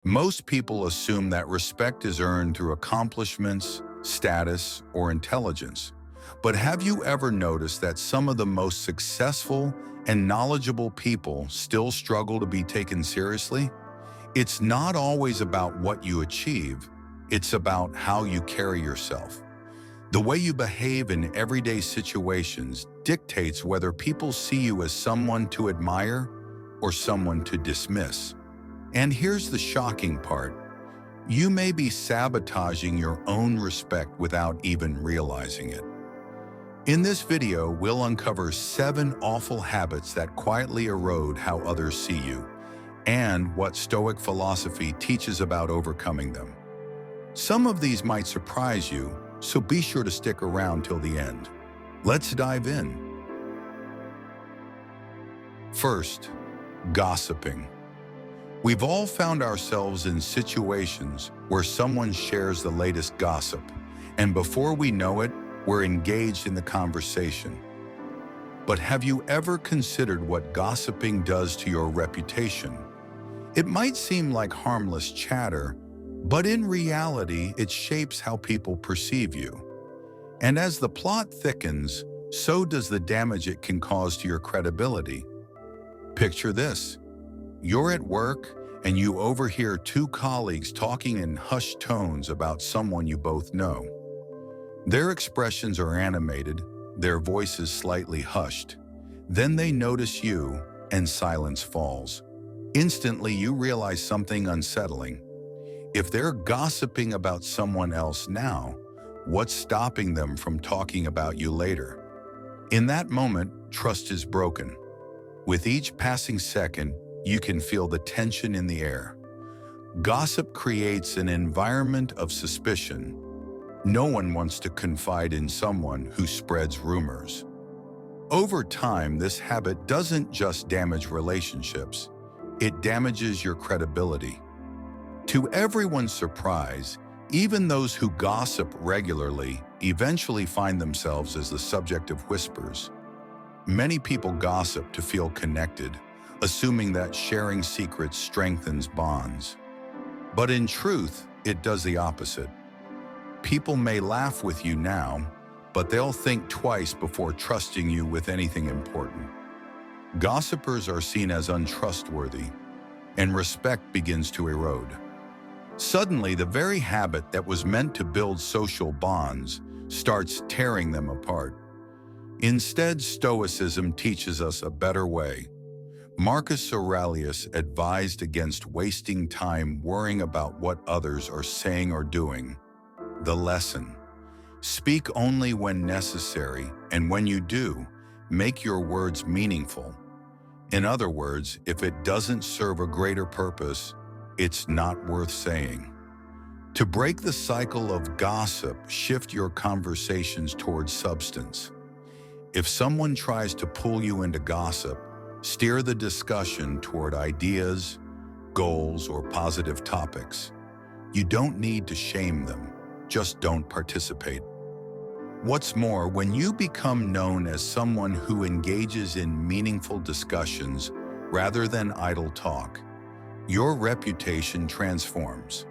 Most people assume that respect is earned through accomplishments, status, or intelligence. But have you ever noticed that some of the most successful and knowledgeable people still struggle to be taken seriously? It's not always about what you achieve, it's about how you carry yourself. The way you behave in everyday situations dictates whether people see you as someone to admire or someone to dismiss. And here's the shocking part. You may be sabotaging your own respect without even realizing it. In this video, we'll uncover 7 awful habits that quietly erode how others see you, and what Stoic philosophy teaches about overcoming them. Some of these might surprise you, so be sure to stick around till the end. Let's dive in. First, gossiping. We've all found ourselves in situations where someone shares the latest gossip, and before we know it, we're engaged in the conversation. But have you ever considered what gossiping does to your reputation? It might seem like harmless chatter, but in reality, it shapes how people perceive you. And as the plot thickens, so does the damage it can cause to your credibility. Picture this. You're at work and you overhear 2 colleagues talking in hushed tones about someone you both know. Their expressions are animated, their voices slightly hushed. Then they notice you, and silence falls. Instantly, you realize something unsettling. If they're gossiping about someone else now, what's stopping them from talking about you later? In that moment, trust is broken. With each passing second, you can feel the tension in the air. Gossip creates an environment of suspicion. No one wants to confide in someone who spreads rumors. Over time, this habit doesn't just damage relationships, it damages your credibility. To everyone's surprise, even those who gossip regularly eventually find themselves as the subject of whispers. Many people gossip to feel connected, assuming that sharing secrets strengthens bonds. But in truth, it does the opposite. People may laugh with you now, but they'll think twice before trusting you with anything important. Gossipers are seen as untrustworthy, and respect begins to erode. Suddenly, the very habit that was meant to build social bonds starts tearing them apart. Instead, Stoicism teaches us a better way. Marcus Aurelius advised against wasting time worrying about what others are saying or doing. The lesson: speak only when necessary, and when you do, make your words meaningful. In other words, if it doesn't serve a greater purpose, it's not worth saying. To break the cycle of gossip, shift your conversations towards substance. If someone tries to pull you into gossip, steer the discussion toward ideas, goals, or positive topics. You don't need to shame them, just don't participate. What's more, when you become known as someone who engages in meaningful discussions rather than idle talk, your reputation transforms.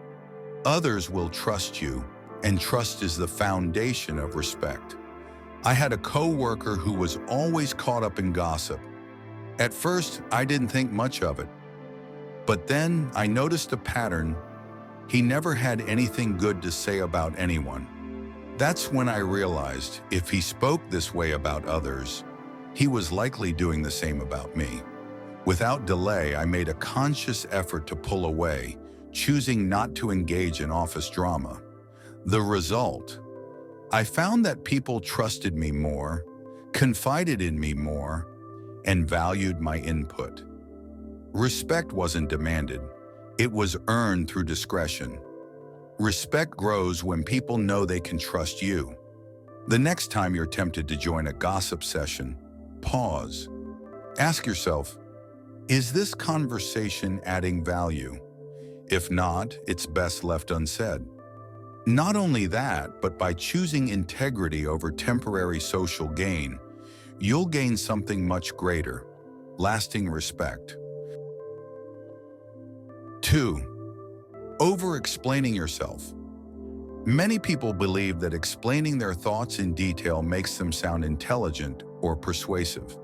Others will trust you, and trust is the foundation of respect. I had a coworker who was always caught up in gossip. At first, I didn't think much of it. But then I noticed a pattern. He never had anything good to say about anyone. That's when I realized if he spoke this way about others, he was likely doing the same about me. Without delay, I made a conscious effort to pull away, choosing not to engage in office drama. The result: I found that people trusted me more, confided in me more, and valued my input. Respect wasn't demanded, it was earned through discretion. Respect grows when people know they can trust you. The next time you're tempted to join a gossip session, pause. Ask yourself, is this conversation adding value? If not, it's best left unsaid. Not only that, but by choosing integrity over temporary social gain, you'll gain something much greater: lasting respect. 2. Over-explaining yourself. Many people believe that explaining their thoughts in detail makes them sound intelligent or persuasive.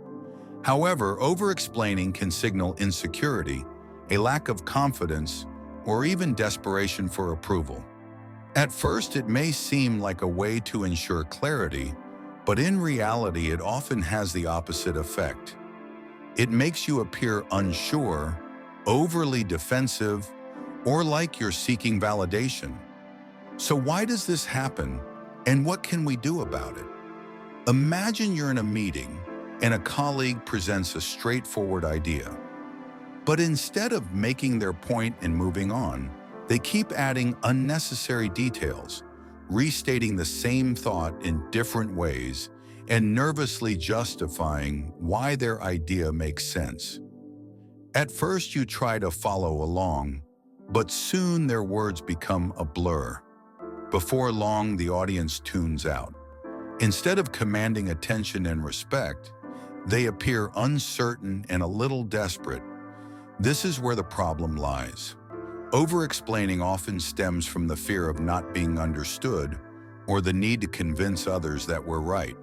However, over-explaining can signal insecurity, a lack of confidence, or even desperation for approval. At first, it may seem like a way to ensure clarity, but in reality, it often has the opposite effect. It makes you appear unsure, overly defensive, or like you're seeking validation. So why does this happen, and what can we do about it? Imagine you're in a meeting and a colleague presents a straightforward idea. But instead of making their point and moving on, they keep adding unnecessary details, restating the same thought in different ways, and nervously justifying why their idea makes sense. At first, you try to follow along, but soon their words become a blur. Before long, the audience tunes out. Instead of commanding attention and respect, they appear uncertain and a little desperate. This is where the problem lies. Over-explaining often stems from the fear of not being understood or the need to convince others that we're right.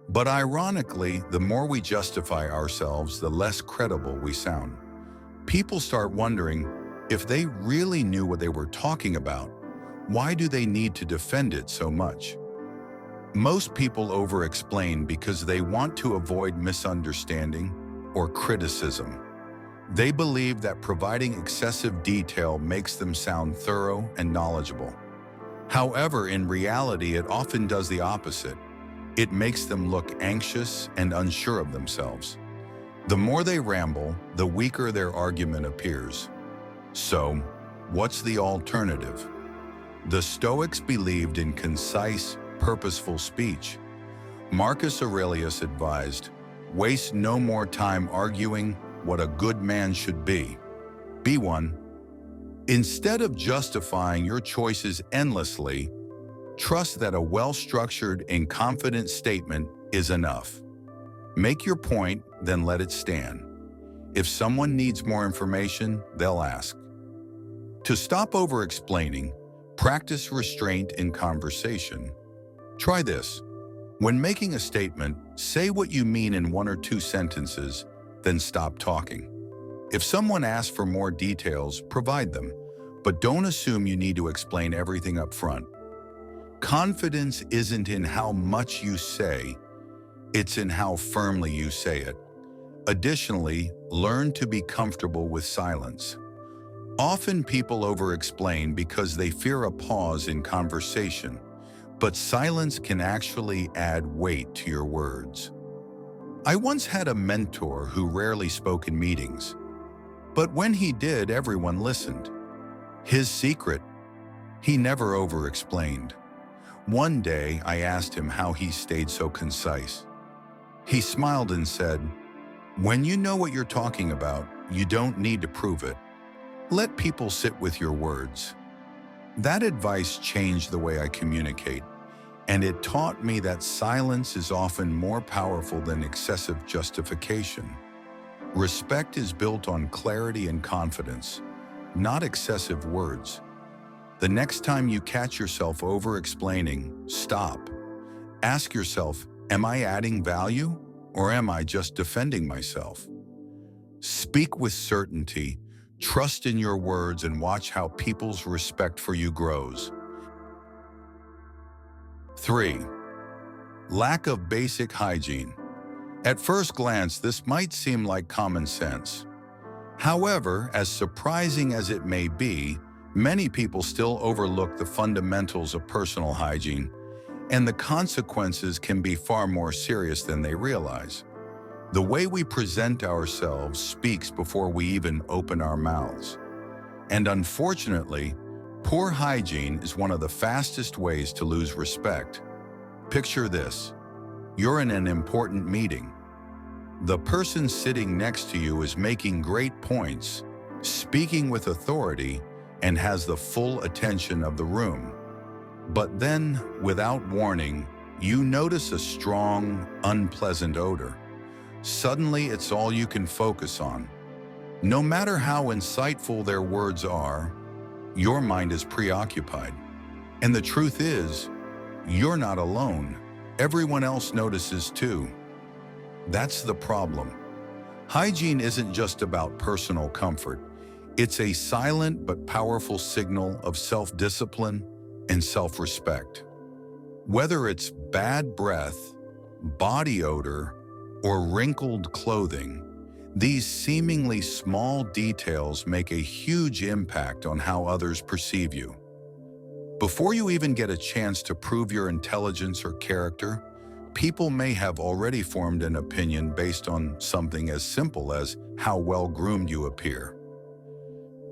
But ironically, the more we justify ourselves, the less credible we sound. People start wondering, if they really knew what they were talking about, why do they need to defend it so much? Most people over-explain because they want to avoid misunderstanding or criticism. They believe that providing excessive detail makes them sound thorough and knowledgeable. However, in reality, it often does the opposite. It makes them look anxious and unsure of themselves. The more they ramble, the weaker their argument appears. So, what's the alternative? The Stoics believed in concise, purposeful speech. Marcus Aurelius advised, "Waste no more time arguing what a good man should be. Be one." Instead of justifying your choices endlessly, trust that a well-structured and confident statement is enough. Make your point, then let it stand. If someone needs more information, they'll ask. To stop over-explaining, practice restraint in conversation. Try this. When making a statement, say what you mean in 1 or 2 sentences, then stop talking. If someone asks for more details, provide them, but don't assume you need to explain everything up front. Confidence isn't in how much you say, it's in how firmly you say it. Additionally, learn to be comfortable with silence. Often people over-explain because they fear a pause in conversation, but silence can actually add weight to your words. I once had a mentor who rarely spoke in meetings, but when he did, everyone listened. His secret? He never over-explained. One day, I asked him how he stayed so concise. He smiled and said, "When you know what you're talking about, you don't need to prove it. Let people sit with your words." That advice changed the way I communicate, and it taught me that silence is often more powerful than excessive justification. Respect is built on clarity and confidence, not excessive words. The next time you catch yourself over-explaining, stop. Ask yourself, am I adding value, or am I just defending myself? Speak with certainty, trust in your words, and watch how people's respect for you grows. 3. Lack of basic hygiene. At first glance, this might seem like common sense. However, as surprising as it may be, many people still overlook the fundamentals of personal hygiene, and the consequences can be far more serious than they realize. The way we present ourselves speaks before we even open our mouths. And unfortunately, poor hygiene is one of the fastest ways to lose respect. Picture this. You're in an important meeting. The person sitting next to you is making great points, speaking with authority, and has the full attention of the room. But then, without warning, you notice a strong, unpleasant odor. Suddenly, it's all you can focus on. No matter how insightful their words are, your mind is preoccupied. And the truth is, you're not alone. Everyone else notices too. That's the problem. Hygiene isn't just about personal comfort. It's a silent but powerful signal of self-discipline and self-respect. Whether it's bad breath, body odor, or wrinkled clothing, these seemingly small details make a huge impact on how others perceive you. Before you even get a chance to prove your intelligence or character, people may have already formed an opinion based on something as simple as how well-groomed you appear.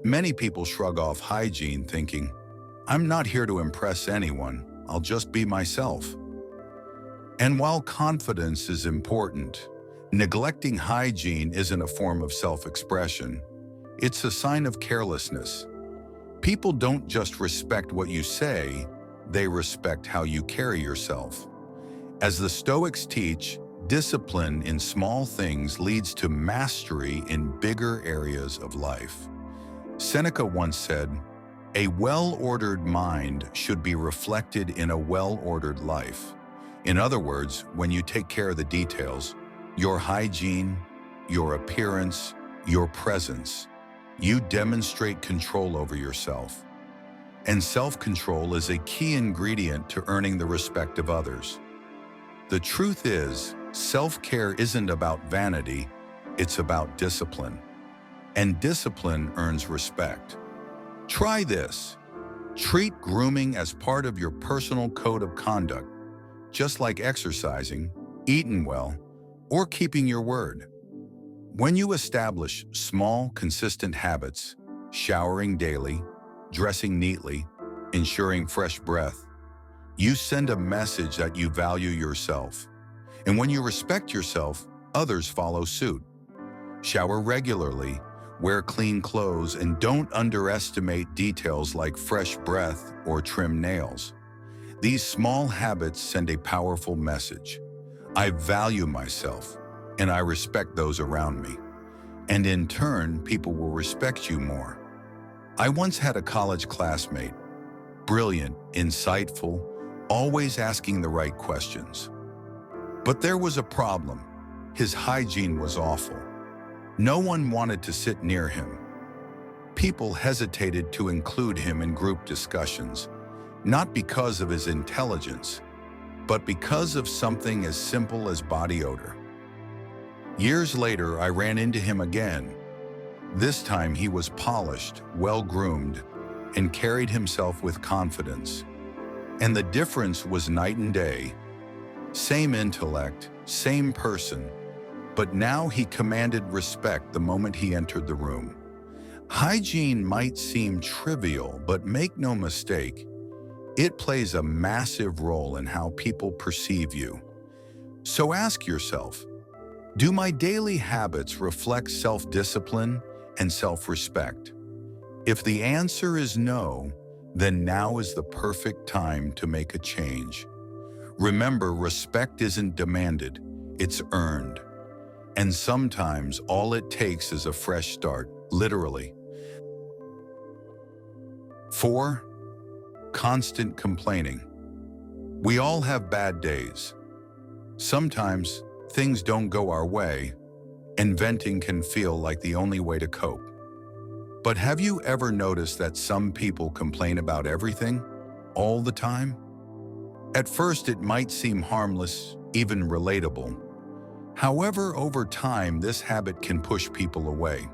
Many people shrug off hygiene thinking, "I'm not here to impress anyone, I'll just be myself." And while confidence is important, neglecting hygiene isn't a form of self-expression. It's a sign of carelessness. People don't just respect what you say, they respect how you carry yourself. As the Stoics teach, discipline in small things leads to mastery in bigger areas of life. Seneca once said, "A well-ordered mind should be reflected in a well-ordered life." In other words, when you take care of the details, your hygiene, your appearance, your presence, you demonstrate control over yourself. And self-control is a key ingredient to earning the respect of others. The truth is, self-care isn't about vanity, it's about discipline. And discipline earns respect. Try this. Treat grooming as part of your personal code of conduct, just like exercising, eating well, or keeping your word. When you establish small, consistent habits, showering daily, dressing neatly, ensuring fresh breath, you send a message that you value yourself. And when you respect yourself, others follow suit. Shower regularly, wear clean clothes, and don't underestimate details like fresh breath or trimmed nails. These small habits send a powerful message. I value myself, and I respect those around me. And in turn, people will respect you more. I once had a college classmate, brilliant, insightful, always asking the right questions. But there was a problem. His hygiene was awful. No one wanted to sit near him. People hesitated to include him in group discussions, not because of his intelligence, but because of something as simple as body odor. Years later, I ran into him again. This time he was polished, well-groomed, and carried himself with confidence. And the difference was night and day. Same intellect, same person, but now he commanded respect the moment he entered the room. Hygiene might seem trivial, but make no mistake, it plays a massive role in how people perceive you. So ask yourself, do my daily habits reflect self-discipline and self-respect? If the answer is no, then now is the perfect time to make a change. Remember, respect isn't demanded, it's earned. And sometimes all it takes is a fresh start, literally. 4. Constant complaining. We all have bad days. Sometimes things don't go our way, and venting can feel like the only way to cope. But have you ever noticed that some people complain about everything, all the time? At first, it might seem harmless, even relatable. However, over time, this habit can push people away.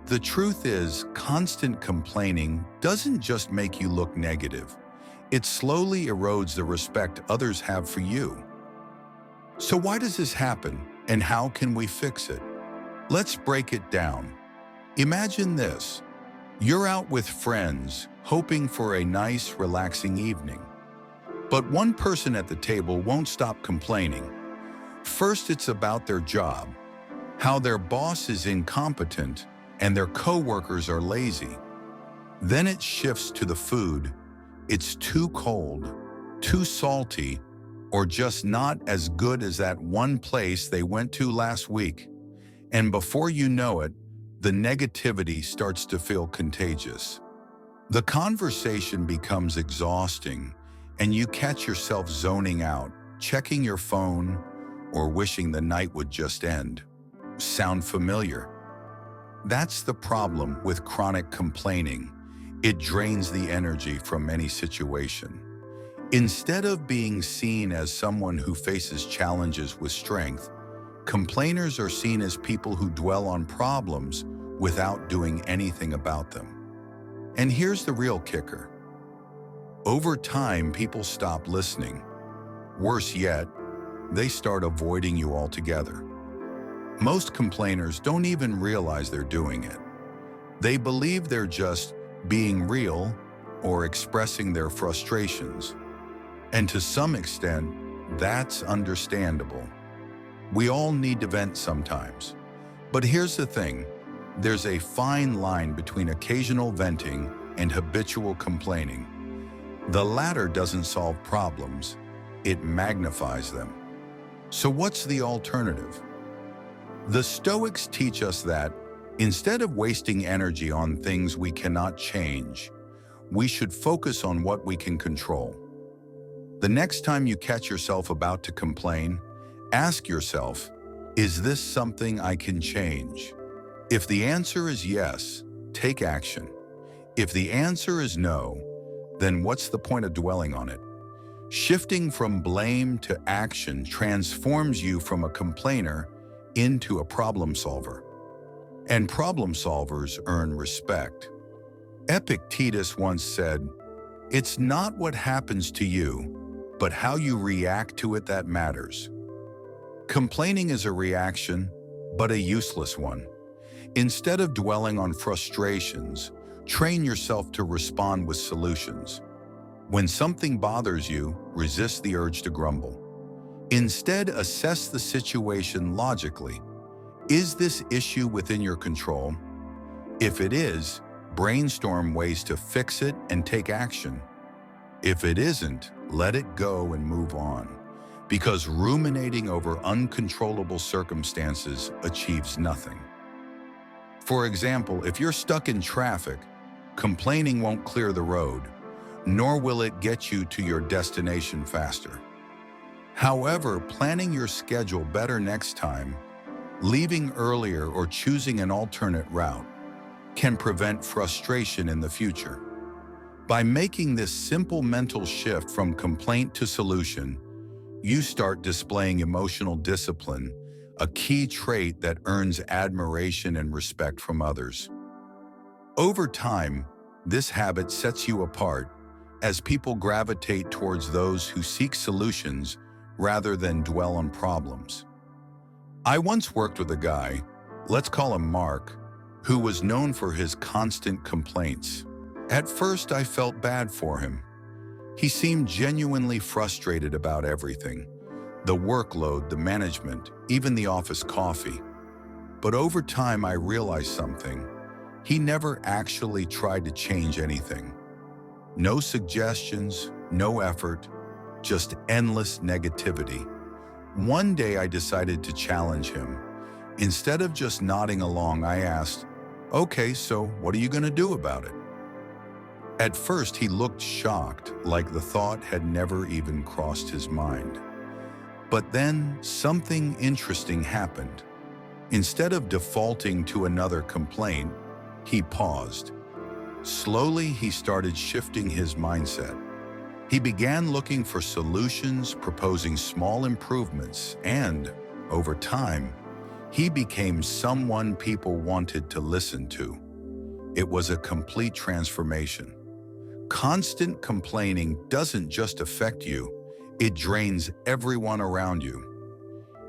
The truth is, constant complaining doesn't just make you look negative. It slowly erodes the respect others have for you. So why does this happen, and how can we fix it? Let's break it down. Imagine this. You're out with friends, hoping for a nice, relaxing evening. But one person at the table won't stop complaining. First, it's about their job, how their boss is incompetent and their coworkers are lazy. Then it shifts to the food. It's too cold, too salty, or just not as good as that one place they went to last week. And before you know it, the negativity starts to feel contagious. The conversation becomes exhausting, and you catch yourself zoning out, checking your phone, or wishing the night would just end. Sound familiar? That's the problem with chronic complaining. It drains the energy from any situation. Instead of being seen as someone who faces challenges with strength, complainers are seen as people who dwell on problems without doing anything about them. And here's the real kicker. Over time, people stop listening. Worse yet, they start avoiding you altogether. Most complainers don't even realize they're doing it. They believe they're just being real or expressing their frustrations. And to some extent, that's understandable. We all need to vent sometimes. But here's the thing. There's a fine line between occasional venting and habitual complaining. The latter doesn't solve problems, it magnifies them. So what's the alternative? The Stoics teach us that, instead of wasting energy on things we cannot change, we should focus on what we can control. The next time you catch yourself about to complain, ask yourself, is this something I can change? If the answer is yes, take action. If the answer is no, then what's the point of dwelling on it? Shifting from blame to action transforms you from a complainer into a problem solver. And problem solvers earn respect. Epictetus once said, "It's not what happens to you, but how you react to it that matters." Complaining is a reaction, but a useless one. Instead of dwelling on frustrations, train yourself to respond with solutions. When something bothers you, resist the urge to grumble. Instead, assess the situation logically. Is this issue within your control? If it is, brainstorm ways to fix it and take action. If it isn't, let it go and move on. Because ruminating over uncontrollable circumstances achieves nothing. For example, if you're stuck in traffic, complaining won't clear the road, nor will it get you to your destination faster. However, planning your schedule better next time, leaving earlier or choosing an alternate route, can prevent frustration in the future. By making this simple mental shift from complaint to solution, you start displaying emotional discipline, a key trait that earns admiration and respect from others. Over time, this habit sets you apart as people gravitate towards those who seek solutions rather than dwell on problems. I once worked with a guy, let's call him Mark, who was known for his constant complaints. At first, I felt bad for him. He seemed genuinely frustrated about everything: the workload, the management, even the office coffee. But over time, I realized something. He never actually tried to change anything. No suggestions, no effort, just endless negativity. One day I decided to challenge him. Instead of just nodding along, I asked, "Okay, so what are you going to do about it?" At first, he looked shocked, like the thought had never even crossed his mind. But then something interesting happened. Instead of defaulting to another complaint, he paused. Slowly, he started shifting his mindset. He began looking for solutions, proposing small improvements, and, over time, he became someone people wanted to listen to. It was a complete transformation. Constant complaining doesn't just affect you, it drains everyone around you.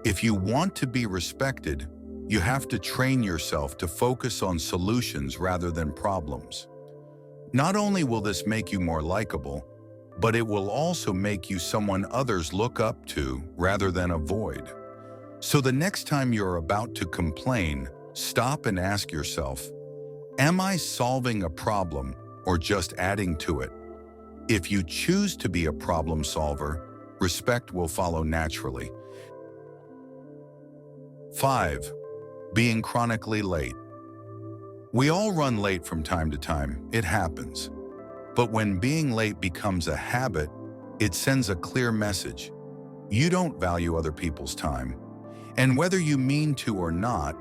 If you want to be respected, you have to train yourself to focus on solutions rather than problems. Not only will this make you more likable, but it will also make you someone others look up to rather than avoid. So the next time you're about to complain, stop and ask yourself, am I solving a problem or just adding to it? If you choose to be a problem solver, respect will follow naturally. 5. Being chronically late. We all run late from time to time. It happens. But when being late becomes a habit, it sends a clear message. You don't value other people's time. And whether you mean to or not,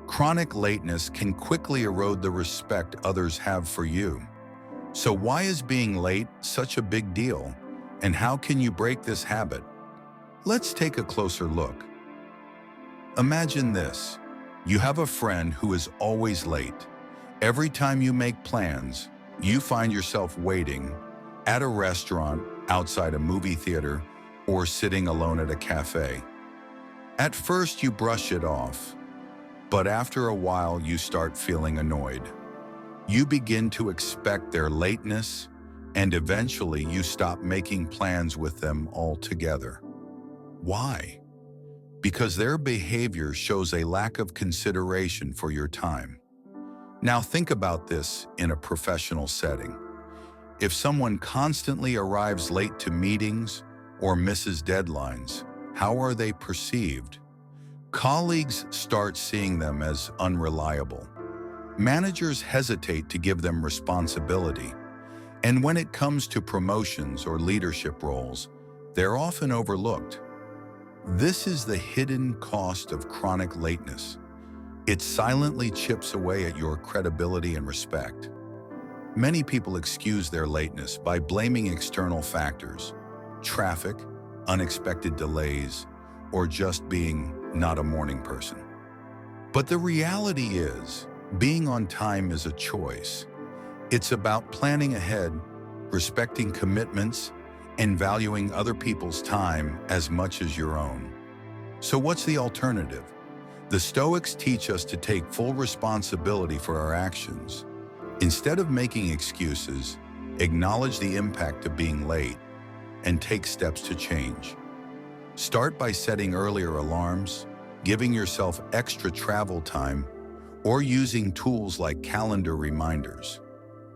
chronic lateness can quickly erode the respect others have for you. So why is being late such a big deal? And how can you break this habit? Let's take a closer look. Imagine this. You have a friend who is always late. Every time you make plans, you find yourself waiting at a restaurant, outside a movie theater, or sitting alone at a cafe. At first, you brush it off, but after a while, you start feeling annoyed. You begin to expect their lateness, and eventually you stop making plans with them altogether. Why? Because their behavior shows a lack of consideration for your time. Now think about this in a professional setting. If someone constantly arrives late to meetings or misses deadlines, how are they perceived? Colleagues start seeing them as unreliable. Managers hesitate to give them responsibility. And when it comes to promotions or leadership roles, they're often overlooked. This is the hidden cost of chronic lateness. It silently chips away at your credibility and respect. Many people excuse their lateness by blaming external factors, traffic, unexpected delays, or just being not a morning person. But the reality is, being on time is a choice. It's about planning ahead, respecting commitments, and valuing other people's time as much as your own. So what's the alternative? The Stoics teach us to take full responsibility for our actions. Instead of making excuses, acknowledge the impact of being late and take steps to change. Start by setting earlier alarms, giving yourself extra travel time, or using tools like calendar reminders.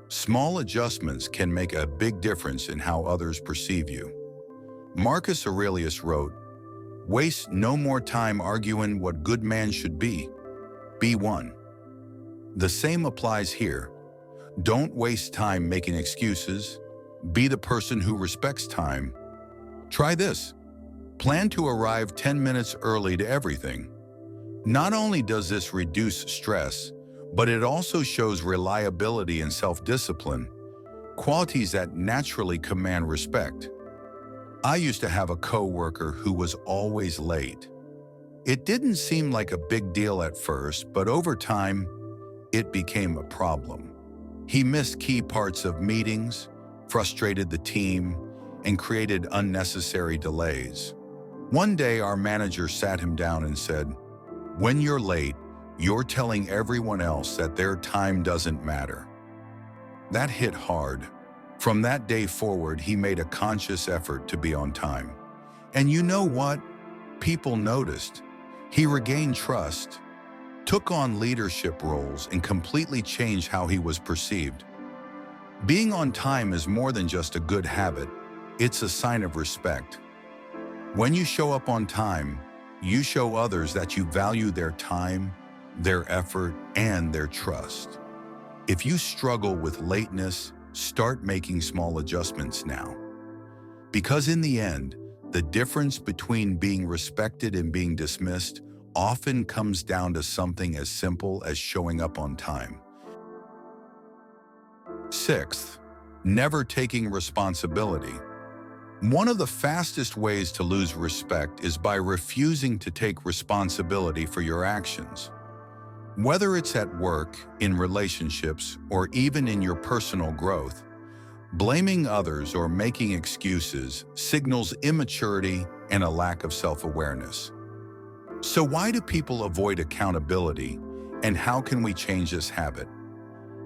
Small adjustments can make a big difference in how others perceive you. Marcus Aurelius wrote, "Waste no more time arguing what good man should be. Be one." The same applies here. Don't waste time making excuses. Be the person who respects time. Try this. Plan to arrive 10 minutes early to everything. Not only does this reduce stress, but it also shows reliability and self-discipline, qualities that naturally command respect. I used to have a coworker who was always late. It didn't seem like a big deal at first, but over time, it became a problem. He missed key parts of meetings, frustrated the team, and created unnecessary delays. One day, our manager sat him down and said, "When you're late, you're telling everyone else that their time doesn't matter." That hit hard. From that day forward, he made a conscious effort to be on time. And you know what? People noticed. He regained trust, took on leadership roles, and completely changed how he was perceived. Being on time is more than just a good habit. It's a sign of respect. When you show up on time, you show others that you value their time, their effort, and their trust. If you struggle with lateness, start making small adjustments now. Because in the end, the difference between being respected and being dismissed often comes down to something as simple as showing up on time. Sixth, never taking responsibility. One of the fastest ways to lose respect is by refusing to take responsibility for your actions. Whether it's at work, in relationships, or even in your personal growth, blaming others or making excuses signals immaturity and a lack of self-awareness. So why do people avoid accountability, and how can we change this habit?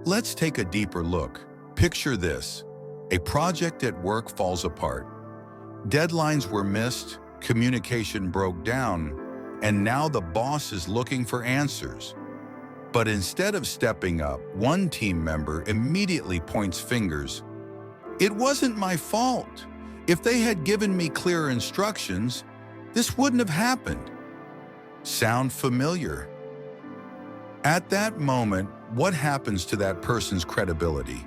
Let's take a deeper look. Picture this. A project at work falls apart. Deadlines were missed, communication broke down, and now the boss is looking for answers. But instead of stepping up, one team member immediately points fingers. "It wasn't my fault. If they had given me clear instructions, this wouldn't have happened." Sound familiar? At that moment, what happens to that person's credibility?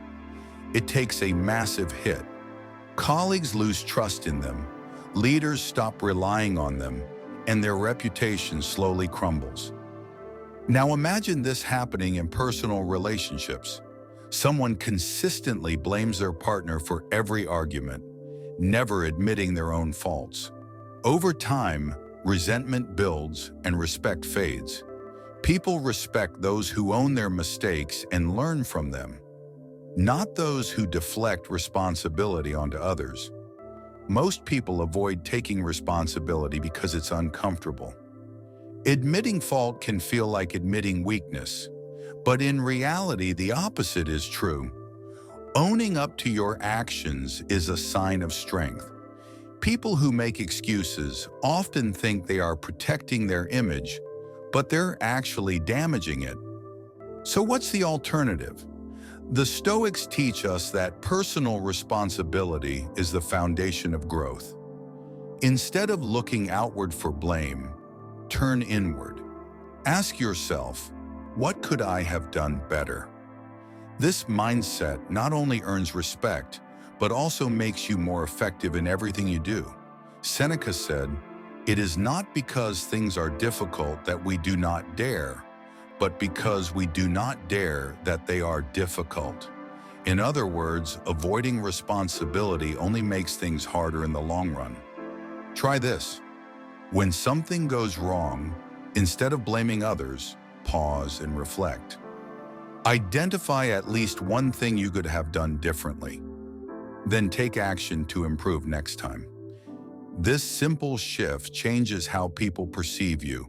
it takes a massive hit. Colleagues lose trust in them, leaders stop relying on them, and their reputation slowly crumbles. Now imagine this happening in personal relationships. Someone consistently blames their partner for every argument, never admitting their own faults. Over time, resentment builds and respect fades. People respect those who own their mistakes and learn from them, not those who deflect responsibility onto others. Most people avoid taking responsibility because it's uncomfortable. Admitting fault can feel like admitting weakness, but in reality, the opposite is true. Owning up to your actions is a sign of strength. People who make excuses often think they are protecting their image, but they're actually damaging it. So what's the alternative? The Stoics teach us that personal responsibility is the foundation of growth. Instead of looking outward for blame, turn inward. Ask yourself, what could I have done better? This mindset not only earns respect, but also makes you more effective in everything you do. Seneca said, "It is not because things are difficult that we do not dare, but because we do not dare that they are difficult." In other words, avoiding responsibility only makes things harder in the long run. Try this. When something goes wrong, instead of blaming others, pause and reflect. Identify at least one thing you could have done differently. Then take action to improve next time. This simple shift changes how people perceive you,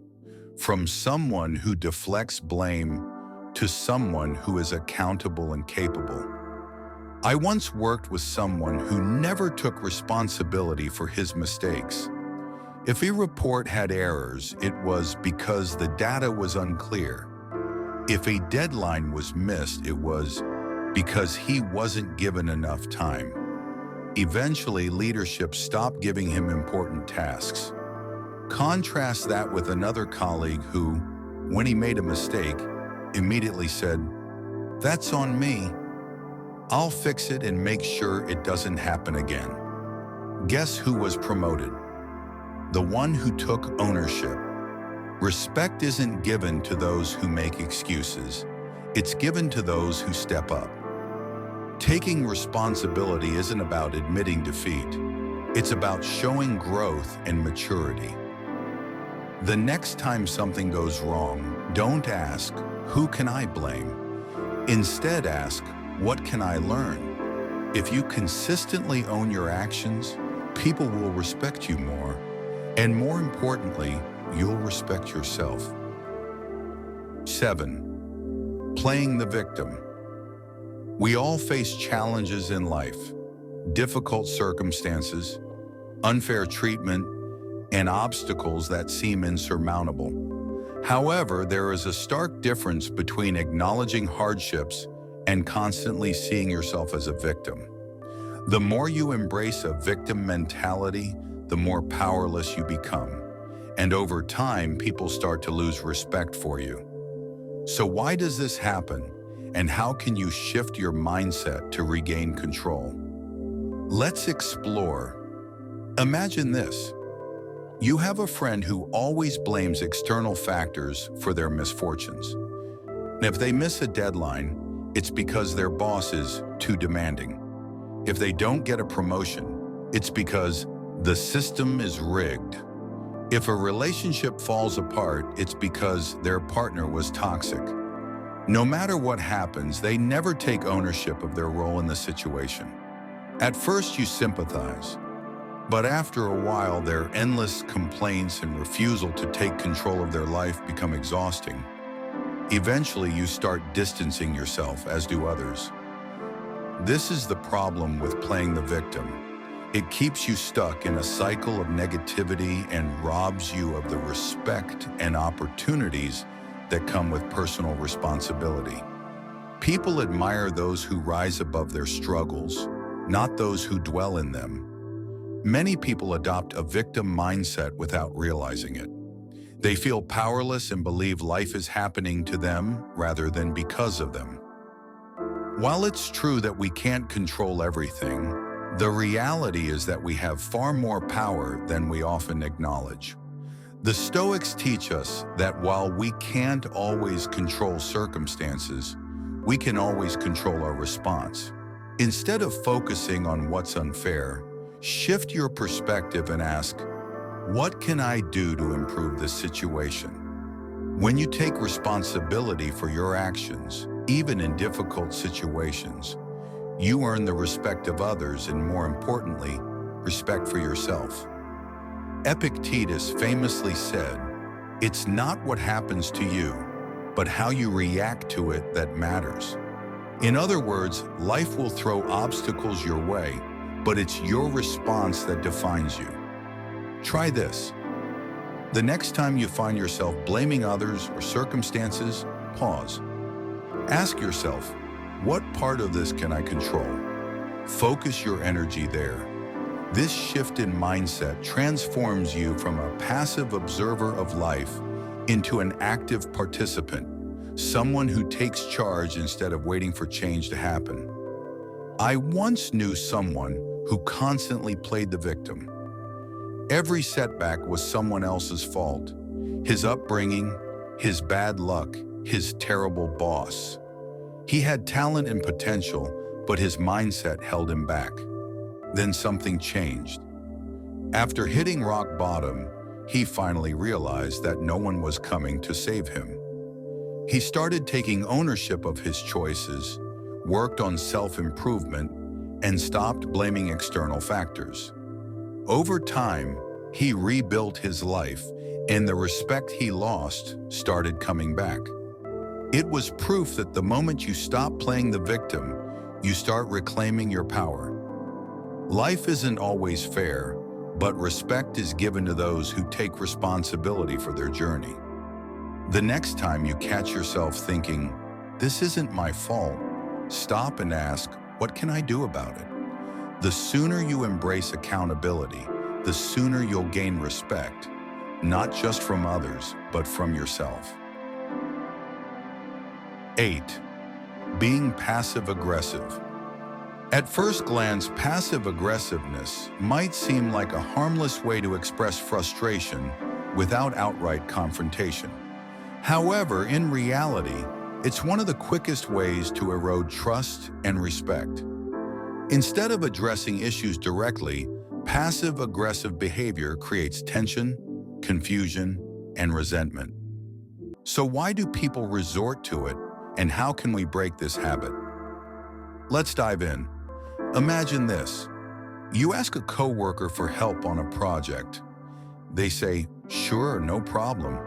from someone who deflects blame to someone who is accountable and capable. I once worked with someone who never took responsibility for his mistakes. If a report had errors, it was because the data was unclear. If a deadline was missed, it was because he wasn't given enough time. Eventually, leadership stopped giving him important tasks. Contrast that with another colleague who, when he made a mistake, immediately said, "That's on me. I'll fix it and make sure it doesn't happen again." Guess who was promoted? The one who took ownership. Respect isn't given to those who make excuses. It's given to those who step up. Taking responsibility isn't about admitting defeat. It's about showing growth and maturity. The next time something goes wrong, don't ask, "Who can I blame?" Instead ask, "What can I learn?" If you consistently own your actions, people will respect you more. And more importantly, you'll respect yourself. 7. Playing the victim. We all face challenges in life, difficult circumstances, unfair treatment, and obstacles that seem insurmountable. However, there is a stark difference between acknowledging hardships and constantly seeing yourself as a victim. The more you embrace a victim mentality, the more powerless you become. And over time, people start to lose respect for you. So why does this happen? And how can you shift your mindset to regain control? Let's explore. Imagine this. You have a friend who always blames external factors for their misfortunes. And if they miss a deadline, it's because their boss is too demanding. If they don't get a promotion, it's because the system is rigged. If a relationship falls apart, it's because their partner was toxic. No matter what happens, they never take ownership of their role in the situation. At first, you sympathize, but after a while, their endless complaints and refusal to take control of their life become exhausting. Eventually, you start distancing yourself, as do others. This is the problem with playing the victim. It keeps you stuck in a cycle of negativity and robs you of the respect and opportunities that come with personal responsibility. People admire those who rise above their struggles, not those who dwell in them. Many people adopt a victim mindset without realizing it. They feel powerless and believe life is happening to them rather than because of them. While it's true that we can't control everything, the reality is that we have far more power than we often acknowledge. The Stoics teach us that while we can't always control circumstances, we can always control our response. Instead of focusing on what's unfair, shift your perspective and ask, what can I do to improve this situation? When you take responsibility for your actions, even in difficult situations, you earn the respect of others and, more importantly, respect for yourself. Epictetus famously said, "It's not what happens to you, but how you react to it that matters." In other words, life will throw obstacles your way, but it's your response that defines you. Try this. The next time you find yourself blaming others or circumstances, pause. Ask yourself, what part of this can I control? Focus your energy there. This shift in mindset transforms you from a passive observer of life into an active participant, someone who takes charge instead of waiting for change to happen. I once knew someone who constantly played the victim. Every setback was someone else's fault. His upbringing, his bad luck, his terrible boss. He had talent and potential, but his mindset held him back. Then something changed. After hitting rock bottom, he finally realized that no one was coming to save him. He started taking ownership of his choices, worked on self-improvement, and stopped blaming external factors. Over time, he rebuilt his life, and the respect he lost started coming back. It was proof that the moment you stop playing the victim, you start reclaiming your power. Life isn't always fair, but respect is given to those who take responsibility for their journey. The next time you catch yourself thinking, "This isn't my fault," stop and ask, "What can I do about it?" The sooner you embrace accountability, the sooner you'll gain respect, not just from others, but from yourself. 8. Being passive-aggressive. At first glance, passive-aggressiveness might seem like a harmless way to express frustration without outright confrontation. However, in reality, it's one of the quickest ways to erode trust and respect. Instead of addressing issues directly, passive-aggressive behavior creates tension, confusion, and resentment. So why do people resort to it, and how can we break this habit? Let's dive in. Imagine this. You ask a coworker for help on a project. They say, "Sure, no problem,"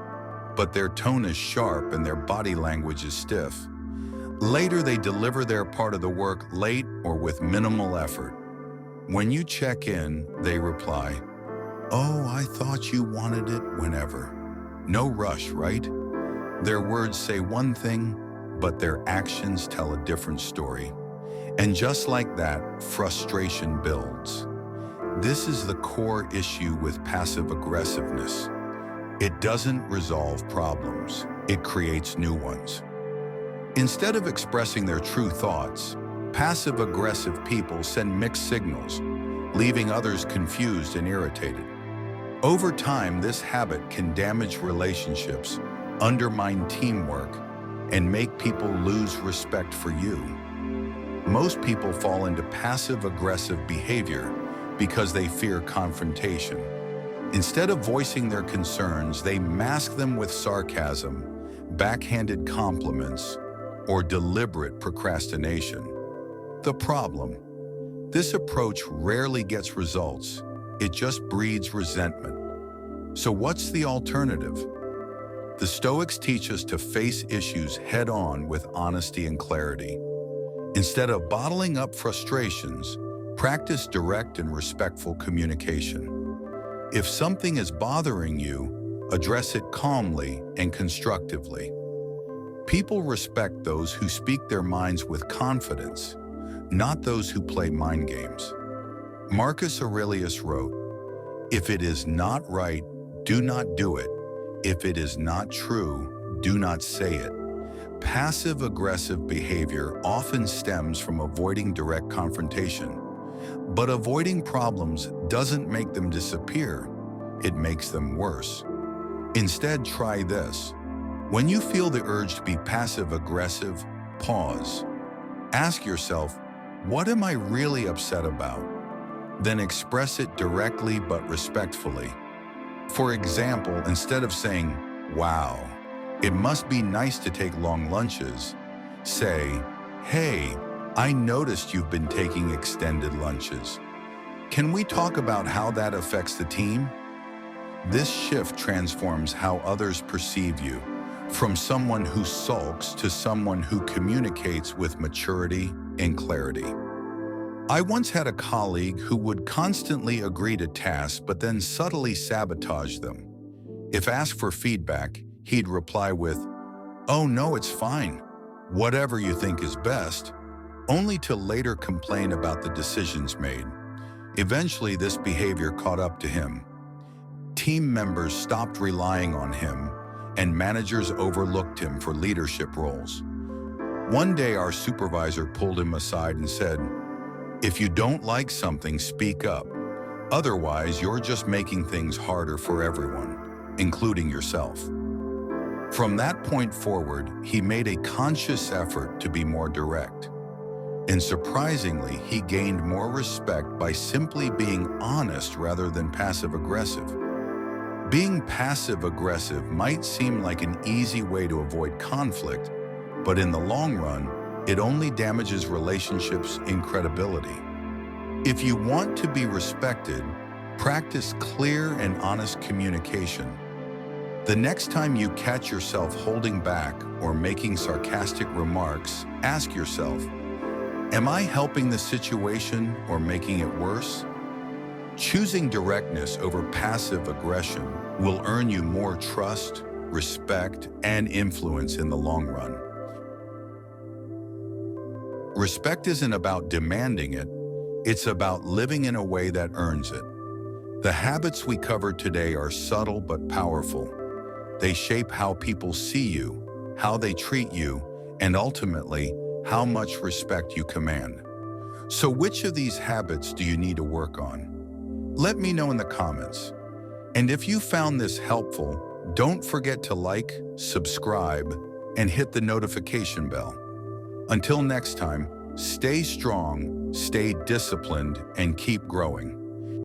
but their tone is sharp and their body language is stiff. Later, they deliver their part of the work late or with minimal effort. When you check in, they reply, "Oh, I thought you wanted it whenever." No rush, right? Their words say one thing, but their actions tell a different story. And just like that, frustration builds. This is the core issue with passive aggressiveness. It doesn't resolve problems, it creates new ones. Instead of expressing their true thoughts, passive-aggressive people send mixed signals, leaving others confused and irritated. Over time, this habit can damage relationships, undermine teamwork, and make people lose respect for you. Most people fall into passive-aggressive behavior because they fear confrontation. Instead of voicing their concerns, they mask them with sarcasm, backhanded compliments, or deliberate procrastination. The problem: this approach rarely gets results. It just breeds resentment. So what's the alternative? The Stoics teach us to face issues head-on with honesty and clarity. Instead of bottling up frustrations, practice direct and respectful communication. If something is bothering you, address it calmly and constructively. People respect those who speak their minds with confidence, not those who play mind games. Marcus Aurelius wrote, "If it is not right, do not do it. If it is not true, do not say it." Passive-aggressive behavior often stems from avoiding direct confrontation. But avoiding problems doesn't make them disappear, it makes them worse. Instead, try this. When you feel the urge to be passive-aggressive, pause. Ask yourself, what am I really upset about? Then express it directly but respectfully. For example, instead of saying, "Wow, it must be nice to take long lunches," say, "Hey, I noticed you've been taking extended lunches. Can we talk about how that affects the team?" This shift transforms how others perceive you, from someone who sulks to someone who communicates with maturity and clarity. I once had a colleague who would constantly agree to tasks but then subtly sabotage them. If asked for feedback, he'd reply with, "Oh no, it's fine. Whatever you think is best," only to later complain about the decisions made. Eventually, this behavior caught up to him. Team members stopped relying on him, and managers overlooked him for leadership roles. One day, our supervisor pulled him aside and said, "If you don't like something, speak up. Otherwise, you're just making things harder for everyone, including yourself." From that point forward, he made a conscious effort to be more direct. And surprisingly, he gained more respect by simply being honest rather than passive-aggressive. Being passive-aggressive might seem like an easy way to avoid conflict, but in the long run, it only damages relationships and credibility. If you want to be respected, practice clear and honest communication. The next time you catch yourself holding back or making sarcastic remarks, ask yourself, am I helping the situation or making it worse? Choosing directness over passive aggression will earn you more trust, respect, and influence in the long run. Respect isn't about demanding it, it's about living in a way that earns it. The habits we covered today are subtle but powerful. They shape how people see you, how they treat you, and ultimately, how much respect you command. So which of these habits do you need to work on? Let me know in the comments. And if you found this helpful, don't forget to like, subscribe, and hit the notification bell. Until next time, stay strong, stay disciplined, and keep growing.